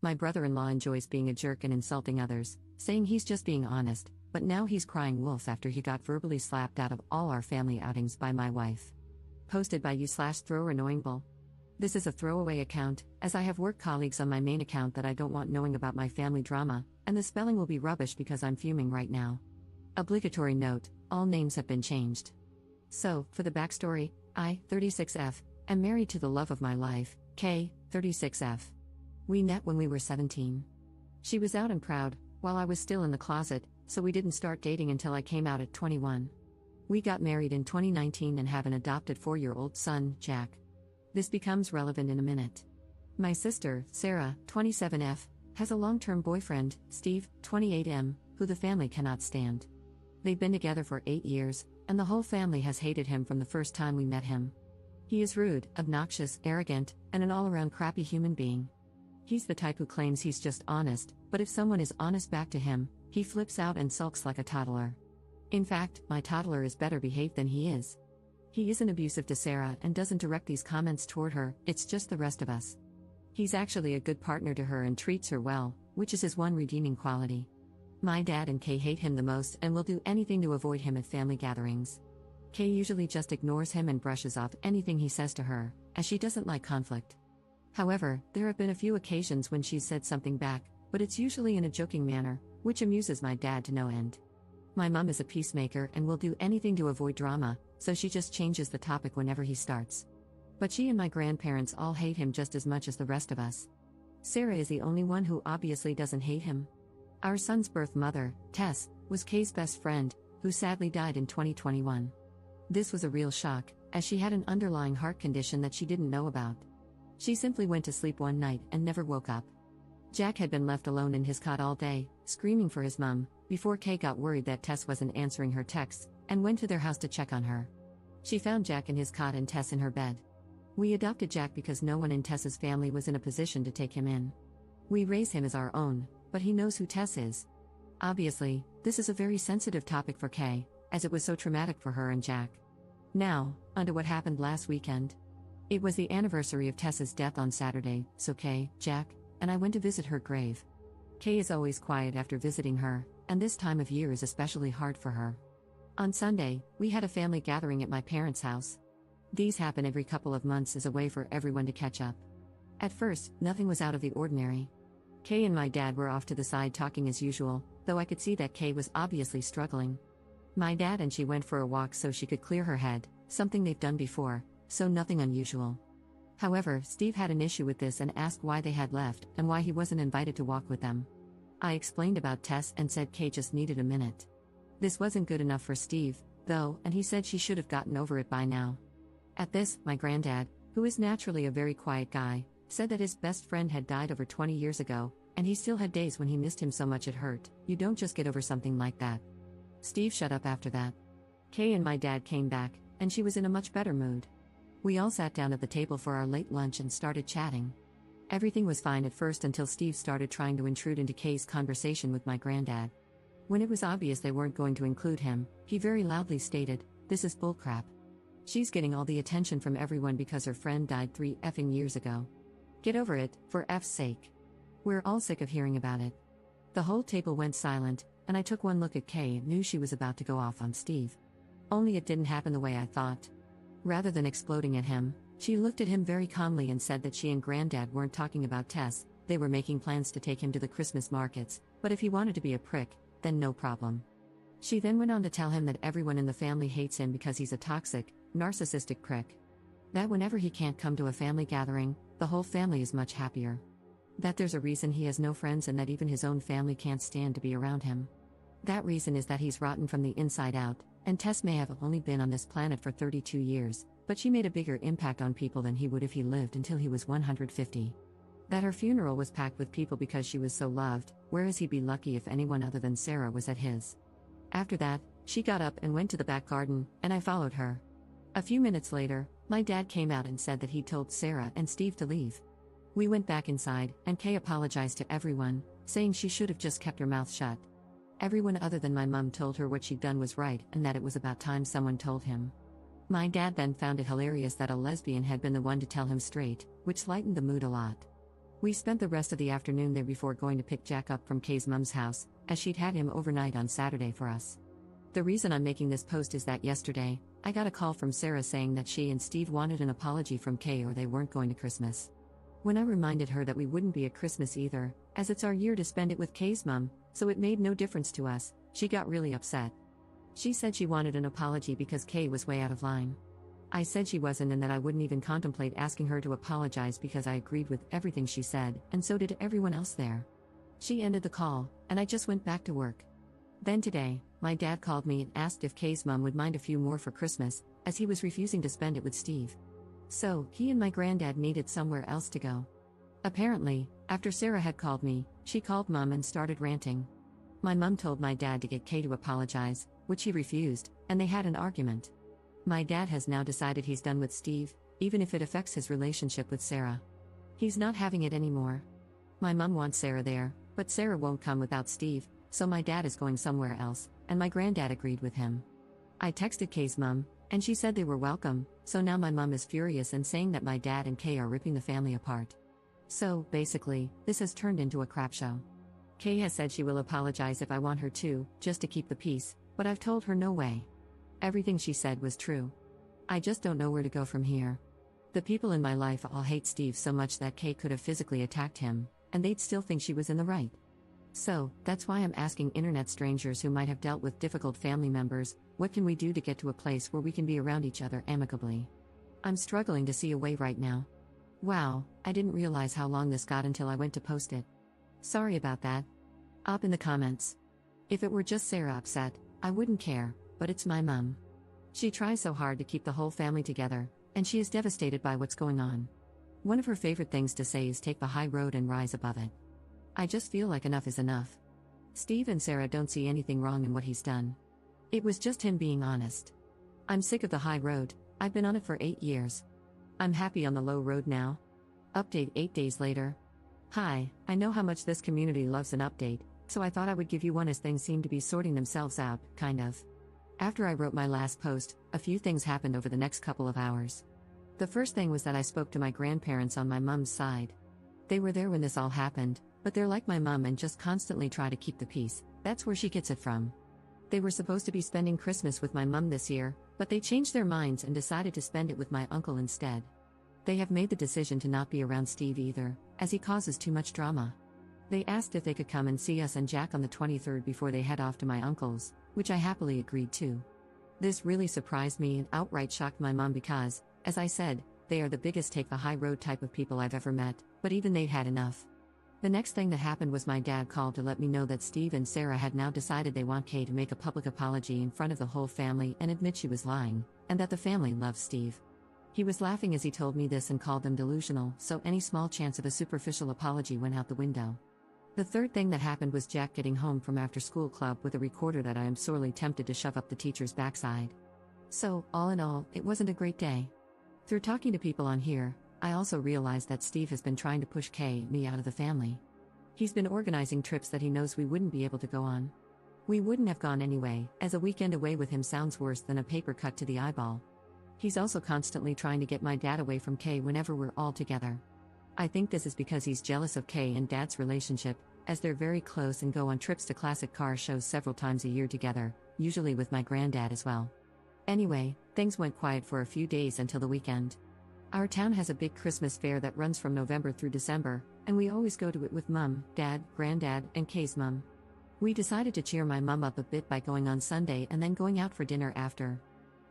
My brother-in-law enjoys being a jerk and insulting others, saying he's just being honest, but now he's crying wolf after he got verbally slapped out of all our family outings by my wife. Posted by you/thrower_annoyingbull. This is a throwaway account, as I have work colleagues on my main account that I don't want knowing about my family drama, and the spelling will be rubbish because I'm fuming right now. Obligatory note, all names have been changed. So, for the backstory, I, 36F, am married to the love of my life, K, 36F. We met when we were 17. She was out and proud, while I was still in the closet, so we didn't start dating until I came out at 21. We got married in 2019 and have an adopted 4-year-old son, Jack. This becomes relevant in a minute. My sister, Sarah, 27F, has a long-term boyfriend, Steve, 28M, who the family cannot stand. They've been together for 8 years, and the whole family has hated him from the first time we met him. He is rude, obnoxious, arrogant, and an all-around crappy human being. He's the type who claims he's just honest, but if someone is honest back to him, he flips out and sulks like a toddler. In fact, my toddler is better behaved than he is. He isn't abusive to Sarah and doesn't direct these comments toward her, it's just the rest of us. He's actually a good partner to her and treats her well, which is his one redeeming quality. My dad and Kay hate him the most and will do anything to avoid him at family gatherings. Kay usually just ignores him and brushes off anything he says to her, as she doesn't like conflict. However, there have been a few occasions when she's said something back, but it's usually in a joking manner, which amuses my dad to no end. My mom is a peacemaker and will do anything to avoid drama, so she just changes the topic whenever he starts. But she and my grandparents all hate him just as much as the rest of us. Sarah is the only one who obviously doesn't hate him. Our son's birth mother, Tess, was Kay's best friend, who sadly died in 2021. This was a real shock, as she had an underlying heart condition that she didn't know about. She simply went to sleep one night and never woke up. Jack had been left alone in his cot all day, screaming for his mum, before Kay got worried that Tess wasn't answering her texts, and went to their house to check on her. She found Jack in his cot and Tess in her bed. We adopted Jack because no one in Tess's family was in a position to take him in. We raise him as our own, but he knows who Tess is. Obviously, this is a very sensitive topic for Kay, as it was so traumatic for her and Jack. Now, onto what happened last weekend. It was the anniversary of Tess's death on Saturday, so Kay, Jack, and I went to visit her grave. Kay is always quiet after visiting her, and this time of year is especially hard for her. On Sunday, we had a family gathering at my parents' house. These happen every couple of months as a way for everyone to catch up. At first, nothing was out of the ordinary. Kay and my dad were off to the side talking as usual, though I could see that Kay was obviously struggling. My dad and she went for a walk so she could clear her head, something they've done before, so nothing unusual. However, Steve had an issue with this and asked why they had left and why he wasn't invited to walk with them. I explained about Tess and said Kay just needed a minute. This wasn't good enough for Steve, though, and he said she should have gotten over it by now. At this, my granddad, who is naturally a very quiet guy, said that his best friend had died over 20 years ago, and he still had days when he missed him so much it hurt. You don't just get over something like that. Steve shut up after that. Kay and my dad came back, and she was in a much better mood. We all sat down at the table for our late lunch and started chatting. Everything was fine at first until Steve started trying to intrude into Kay's conversation with my granddad. When it was obvious they weren't going to include him, he very loudly stated, "This is bullcrap. She's getting all the attention from everyone because her friend died 3 effing years ago. Get over it, for F's sake. We're all sick of hearing about it." The whole table went silent, and I took one look at Kay and knew she was about to go off on Steve. Only it didn't happen the way I thought. Rather than exploding at him, she looked at him very calmly and said that she and Granddad weren't talking about Tess, they were making plans to take him to the Christmas markets, but if he wanted to be a prick, then no problem. She then went on to tell him that everyone in the family hates him because he's a toxic, narcissistic prick. That whenever he can't come to a family gathering, the whole family is much happier. That there's a reason he has no friends and that even his own family can't stand to be around him. That reason is that he's rotten from the inside out, and Tess may have only been on this planet for 32 years, but she made a bigger impact on people than he would if he lived until he was 150. That her funeral was packed with people because she was so loved, whereas he'd be lucky if anyone other than Sarah was at his. After that, she got up and went to the back garden, and I followed her. A few minutes later, my dad came out and said that he'd told Sarah and Steve to leave. We went back inside, and Kay apologized to everyone, saying she should have just kept her mouth shut. Everyone other than my mum told her what she'd done was right and that it was about time someone told him. My dad then found it hilarious that a lesbian had been the one to tell him straight, which lightened the mood a lot. We spent the rest of the afternoon there before going to pick Jack up from Kay's mum's house, as she'd had him overnight on Saturday for us. The reason I'm making this post is that yesterday, I got a call from Sarah saying that she and Steve wanted an apology from Kay or they weren't going to Christmas. When I reminded her that we wouldn't be at Christmas either, as it's our year to spend it with Kay's mum, so it made no difference to us, she got really upset. She said she wanted an apology because Kay was way out of line. I said she wasn't and that I wouldn't even contemplate asking her to apologize because I agreed with everything she said, and so did everyone else there. She ended the call, and I just went back to work. Then today, my dad called me and asked if Kay's mum would mind a few more for Christmas, as he was refusing to spend it with Steve. So, he and my granddad needed somewhere else to go. Apparently, after Sarah had called me, she called Mum and started ranting. My mum told my dad to get Kay to apologize, which he refused, and they had an argument. My dad has now decided he's done with Steve, even if it affects his relationship with Sarah. He's not having it anymore. My mum wants Sarah there, but Sarah won't come without Steve, so my dad is going somewhere else, and my granddad agreed with him. I texted Kay's mum, and she said they were welcome, so now my mum is furious and saying that my dad and Kay are ripping the family apart. So, basically, this has turned into a crap show. Kay has said she will apologize if I want her to, just to keep the peace, but I've told her no way. Everything she said was true. I just don't know where to go from here. The people in my life all hate Steve so much that Kay could have physically attacked him, and they'd still think she was in the right. So, that's why I'm asking internet strangers who might have dealt with difficult family members, what can we do to get to a place where we can be around each other amicably? I'm struggling to see a way right now. Wow, I didn't realize how long this got until I went to post it. Sorry about that. Up in the comments. If it were just Sarah upset, I wouldn't care, but it's my mum. She tries so hard to keep the whole family together, and she is devastated by what's going on. One of her favorite things to say is take the high road and rise above it. I just feel like enough is enough. Steve and Sarah don't see anything wrong in what he's done. It was just him being honest. I'm sick of the high road, I've been on it for 8 years. I'm happy on the low road now. Update 8 days later. Hi, I know how much this community loves an update, so I thought I would give you one as things seem to be sorting themselves out, kind of. After I wrote my last post, a few things happened over the next couple of hours. The first thing was that I spoke to my grandparents on my mum's side. They were there when this all happened, but they're like my mum and just constantly try to keep the peace, that's where she gets it from. They were supposed to be spending Christmas with my mum this year, but they changed their minds and decided to spend it with my uncle instead. They have made the decision to not be around Steve either, as he causes too much drama. They asked if they could come and see us and Jack on the 23rd before they head off to my uncle's, which I happily agreed to. This really surprised me and outright shocked my mum because, as I said, they are the biggest take the high road type of people I've ever met, but even they'd had enough. The next thing that happened was my dad called to let me know that Steve and Sarah had now decided they want Kay to make a public apology in front of the whole family and admit she was lying, and that the family loves Steve. He was laughing as he told me this and called them delusional, so any small chance of a superficial apology went out the window. The third thing that happened was Jack getting home from after-school club with a recorder that I am sorely tempted to shove up the teacher's backside. So, all in all, it wasn't a great day. Through talking to people on here, I also realized that Steve has been trying to push Kay and me out of the family. He's been organizing trips that he knows we wouldn't be able to go on. We wouldn't have gone anyway, as a weekend away with him sounds worse than a paper cut to the eyeball. He's also constantly trying to get my dad away from Kay whenever we're all together. I think this is because he's jealous of Kay and Dad's relationship, as they're very close and go on trips to classic car shows several times a year together, usually with my granddad as well. Anyway, things went quiet for a few days until the weekend. Our town has a big Christmas fair that runs from November through December, and we always go to it with Mum, Dad, Granddad, and Kay's mum. We decided to cheer my mum up a bit by going on Sunday and then going out for dinner after.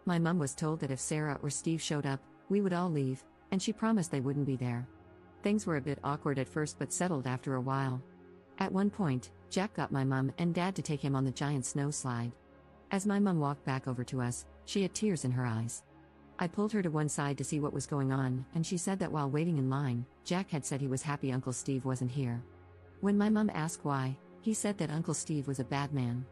My mum was told that if Sarah or Steve showed up, we would all leave, and she promised they wouldn't be there. Things were a bit awkward at first but settled after a while. At one point, Jack got my mum and Dad to take him on the giant snow slide. As my mum walked back over to us, she had tears in her eyes. I pulled her to one side to see what was going on, and she said that while waiting in line, Jack had said he was happy Uncle Steve wasn't here. When my mum asked why, he said that Uncle Steve was a bad man.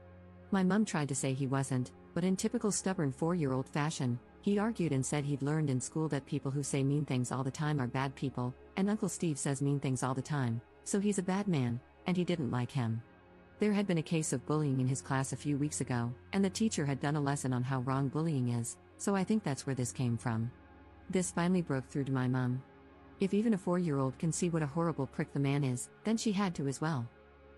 My mum tried to say he wasn't, but in typical stubborn 4-year-old fashion, he argued and said he'd learned in school that people who say mean things all the time are bad people, and Uncle Steve says mean things all the time, so he's a bad man, and he didn't like him. There had been a case of bullying in his class a few weeks ago, and the teacher had done a lesson on how wrong bullying is, so I think that's where this came from. This finally broke through to my mum. If even a 4-year-old can see what a horrible prick the man is, then she had to as well.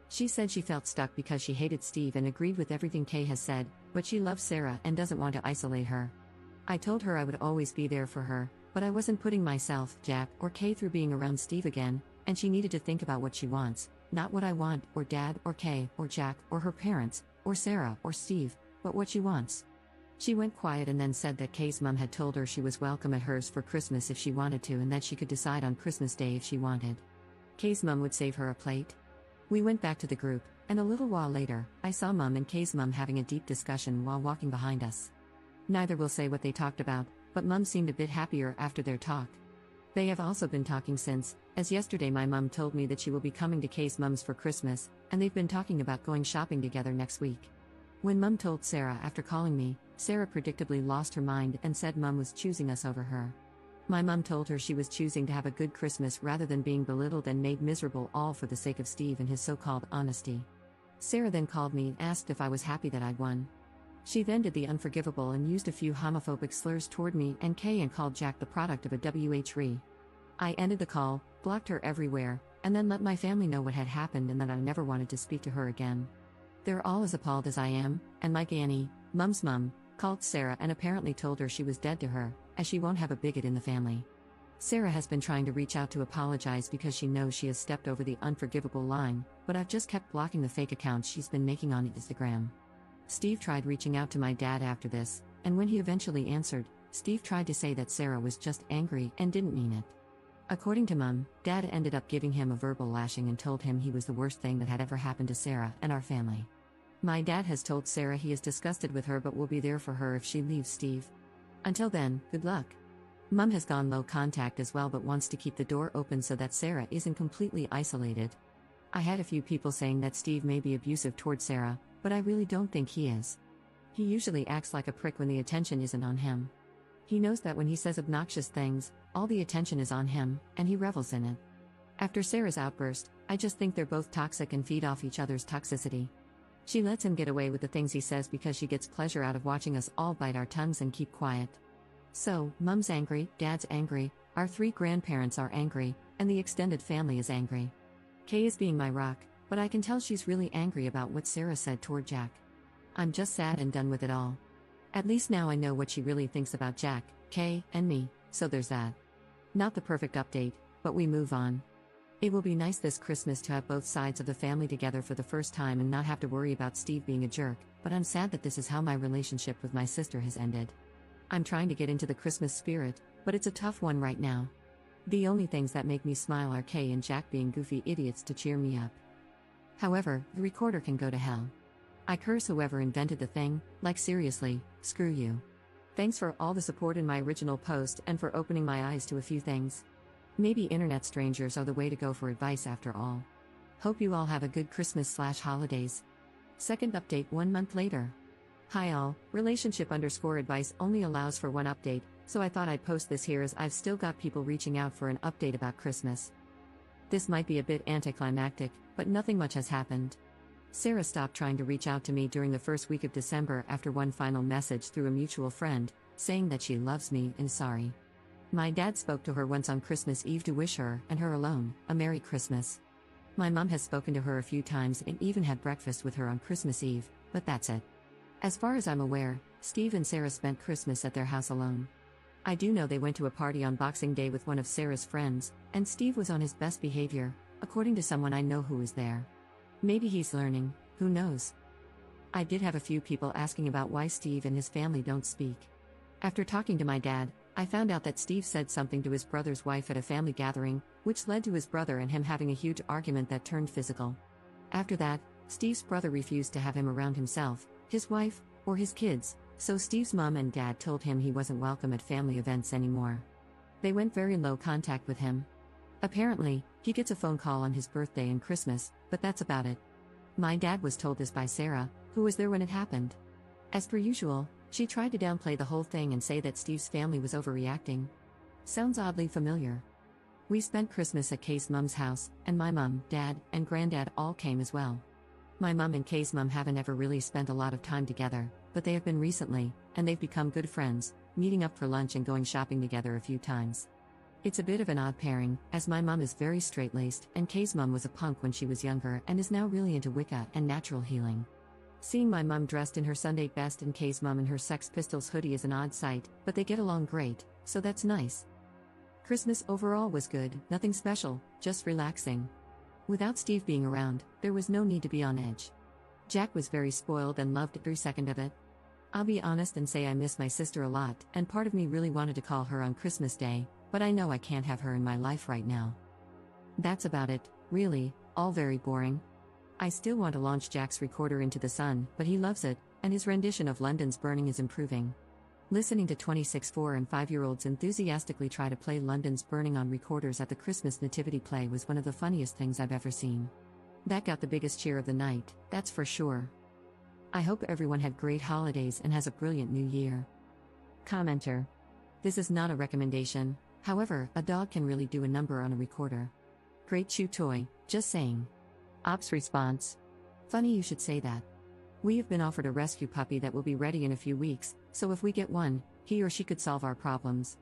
She said she felt stuck because she hated Steve and agreed with everything Kay has said, but she loves Sarah and doesn't want to isolate her. I told her I would always be there for her, but I wasn't putting myself, Jack, or Kay through being around Steve again, and she needed to think about what she wants, not what I want, or Dad, or Kay, or Jack, or her parents, or Sarah, or Steve, but what she wants. She went quiet and then said that Kay's mom had told her she was welcome at hers for Christmas if she wanted to and that she could decide on Christmas Day if she wanted. Kay's mom would save her a plate. We went back to the group, and a little while later, I saw Mom and Kay's mom having a deep discussion while walking behind us. Neither will say what they talked about, but Mom seemed a bit happier after their talk. They have also been talking since, as yesterday my mom told me that she will be coming to Kay's mom's for Christmas, and they've been talking about going shopping together next week. When Mom told Sarah after calling me, Sarah predictably lost her mind and said Mom was choosing us over her. My mom told her she was choosing to have a good Christmas rather than being belittled and made miserable, all for the sake of Steve and his so-called honesty. Sarah then called me and asked if I was happy that I'd won. She then did the unforgivable and used a few homophobic slurs toward me and Kay and called Jack the product of a WH-re. I ended the call, blocked her everywhere, and then let my family know what had happened and that I never wanted to speak to her again. They're all as appalled as I am, and Mike Annie, Mom's mom, called Sarah and apparently told her she was dead to her, as she won't have a bigot in the family. Sarah has been trying to reach out to apologize because she knows she has stepped over the unforgivable line, but I've just kept blocking the fake accounts she's been making on Instagram. Steve tried reaching out to my dad after this, and when he eventually answered, Steve tried to say that Sarah was just angry and didn't mean it. According to Mom, Dad ended up giving him a verbal lashing and told him he was the worst thing that had ever happened to Sarah and our family. My dad has told Sarah he is disgusted with her but will be there for her if she leaves Steve. Until then, good luck. Mom has gone low contact as well but wants to keep the door open so that Sarah isn't completely isolated. I had a few people saying that Steve may be abusive toward Sarah, but I really don't think he is. He usually acts like a prick when the attention isn't on him. He knows that when he says obnoxious things, all the attention is on him, and he revels in it. After Sarah's outburst, I just think they're both toxic and feed off each other's toxicity. She lets him get away with the things he says because she gets pleasure out of watching us all bite our tongues and keep quiet. So, Mom's angry, Dad's angry, our 3 grandparents are angry, and the extended family is angry. Kay is being my rock, but I can tell she's really angry about what Sarah said toward Jack. I'm just sad and done with it all. At least now I know what she really thinks about Jack, Kay, and me, so there's that. Not the perfect update, but we move on. It will be nice this Christmas to have both sides of the family together for the first time and not have to worry about Steve being a jerk, but I'm sad that this is how my relationship with my sister has ended. I'm trying to get into the Christmas spirit, but it's a tough one right now. The only things that make me smile are Kay and Jack being goofy idiots to cheer me up. However, the recorder can go to hell. I curse whoever invented the thing, like seriously, screw you. Thanks for all the support in my original post and for opening my eyes to a few things. Maybe internet strangers are the way to go for advice after all. Hope you all have a good Christmas/holidays. Second update 1 month later. Hi all, relationship_advice only allows for one update, so I thought I'd post this here as I've still got people reaching out for an update about Christmas. This might be a bit anticlimactic, but nothing much has happened. Sarah stopped trying to reach out to me during the first week of December after one final message through a mutual friend, saying that she loves me and sorry. My dad spoke to her once on Christmas Eve to wish her, and her alone, a Merry Christmas. My mom has spoken to her a few times and even had breakfast with her on Christmas Eve, but that's it. As far as I'm aware, Steve and Sarah spent Christmas at their house alone. I do know they went to a party on Boxing Day with one of Sarah's friends, and Steve was on his best behavior, according to someone I know who was there. Maybe he's learning, who knows? I did have a few people asking about why Steve and his family don't speak. After talking to my dad, I found out that Steve said something to his brother's wife at a family gathering, which led to his brother and him having a huge argument that turned physical. After that, Steve's brother refused to have him around himself, his wife, or his kids, so Steve's mom and dad told him he wasn't welcome at family events anymore. They went very low contact with him. Apparently, he gets a phone call on his birthday and Christmas, but that's about it. My dad was told this by Sarah, who was there when it happened. As per usual, she tried to downplay the whole thing and say that Steve's family was overreacting. Sounds oddly familiar. We spent Christmas at Kay's mom's house, and my mom, dad, and granddad all came as well. My mom and Kay's mom haven't ever really spent a lot of time together, but they have been recently, and they've become good friends, meeting up for lunch and going shopping together a few times. It's a bit of an odd pairing, as my mum is very straight-laced, and Kay's mum was a punk when she was younger and is now really into Wicca and natural healing. Seeing my mum dressed in her Sunday best and Kay's mum in her Sex Pistols hoodie is an odd sight, but they get along great, so that's nice. Christmas overall was good, nothing special, just relaxing. Without Steve being around, there was no need to be on edge. Jack was very spoiled and loved every second of it. I'll be honest and say I miss my sister a lot, and part of me really wanted to call her on Christmas Day, but I know I can't have her in my life right now. That's about it, really, all very boring. I still want to launch Jack's recorder into the sun, but he loves it, and his rendition of London's Burning is improving. Listening to 26 4 and 5-year-olds enthusiastically try to play London's Burning on recorders at the Christmas nativity play was one of the funniest things I've ever seen. That got the biggest cheer of the night, that's for sure. I hope everyone had great holidays and has a brilliant new year. Commenter. This is not a recommendation, however, a dog can really do a number on a recorder. Great chew toy, just saying. Ops response. Funny you should say that. We have been offered a rescue puppy that will be ready in a few weeks, so if we get one, he or she could solve our problems.